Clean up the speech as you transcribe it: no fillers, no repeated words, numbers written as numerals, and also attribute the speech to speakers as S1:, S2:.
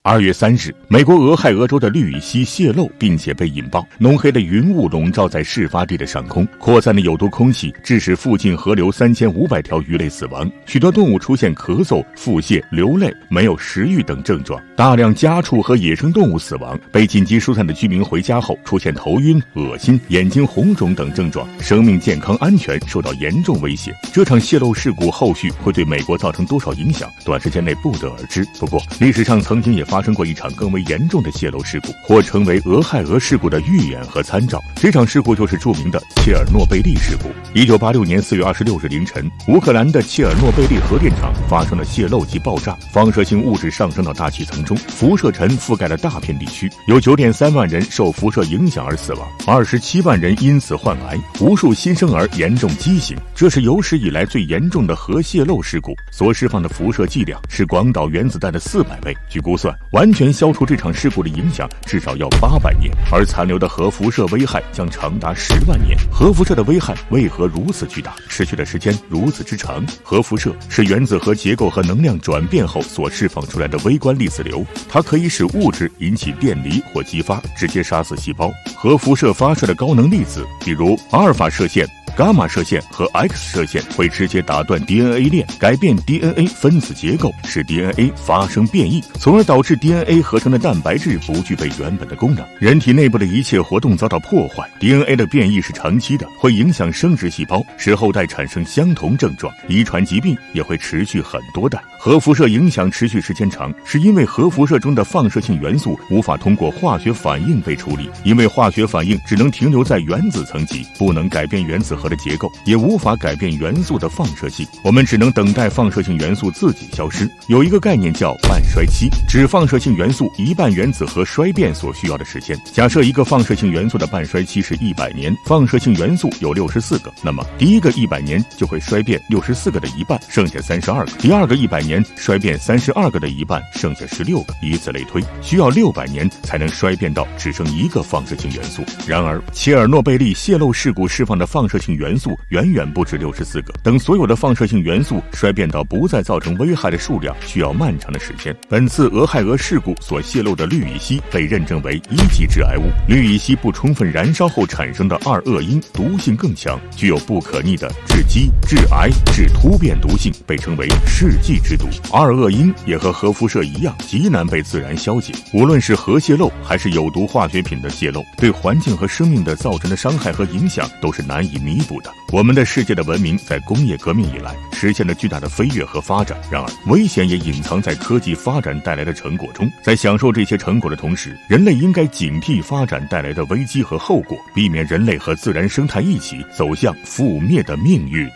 S1: 2月3日，美国俄亥俄州的氯乙烯泄漏，并且被引爆，浓黑的云雾笼罩在事发地的上空，扩散的有毒空气致使附近河流3500条鱼类死亡，许多动物出现咳嗽、腹泻、流泪、没有食欲等症状，大量家畜和野生动物死亡。被紧急疏散的居民回家后出现头晕、恶心、眼睛红肿等症状，生命健康安全受到严重威胁。这场泄漏事故后续会对美国造成多少影响，短时间内不得而知。不过，历史上曾经也发生过一场更为严重的泄漏事故，或成为俄亥俄事故的预演和参照。这场事故就是著名的切尔诺贝利事故。1986年4月26日凌晨，乌克兰的切尔诺贝利核电厂发生了泄漏及爆炸，放射性物质上升到大气层中，辐射尘覆盖了大片地区，有9.3万人受辐射影响而死亡，27万人因此患癌，无数新生儿严重畸形。这是有史以来最严重的核泄漏事故，所释放的辐射剂量是广岛原子弹的400倍。据估算，完全消除这场事故的影响至少要800年，而残留的核辐射危害将长达10万年。核辐射的危害为何如此巨大，持续的时间如此之长？核辐射是原子核结构和能量转变后所释放出来的微观粒子流，它可以使物质引起电离或激发，直接杀死细胞。核辐射发射的高能粒子，比如阿尔法射线、伽马射线和 X 射线，会直接打断 DNA 链，改变 DNA 分子结构，使 DNA 发生变异，从而导致 DNA 合成的蛋白质不具备原本的功能。人体内部的一切活动遭到破坏， DNA 的变异是长期的，会影响生殖细胞，使后代产生相同症状，遗传疾病也会持续很多代。核辐射影响持续时间长，是因为核辐射中的放射性元素无法通过化学反应被处理，因为化学反应只能停留在原子层级，不能改变原子核的结构，也无法改变元素的放射性，我们只能等待放射性元素自己消失。有一个概念叫半衰期，指放射性元素一半原子核衰变所需要的时间。假设一个放射性元素的半衰期是100年，放射性元素有64个，那么第一个100年就会衰变64个的一半，剩下32个；第二个100年衰变32个的一半，剩下16个，以此类推，需要600年才能衰变到只剩一个放射性元素。然而，切尔诺贝利泄漏事故释放的放射性元素远远不止64个，等所有的放射性元素衰变到不再造成危害的数量，需要漫长的时间。本次俄亥俄事故所泄漏的氯乙烯被认证为1级致癌物，氯乙烯不充分燃烧后产生的2恶英毒性更强，具有不可逆的致畸、致癌、致突变毒性，被称为世纪之毒。2恶英也和核辐射一样，极难被自然消解。无论是核泄漏还是有毒化学品的泄漏，对环境和生命的造成的伤害和影响都是难以弥补的。我们的世界的文明在工业革命以来实现了巨大的飞跃和发展，然而危险也隐藏在科技发展带来的成果中。在享受这些成果的同时，人类应该警惕发展带来的危机和后果，避免人类和自然生态一起走向覆灭的命运。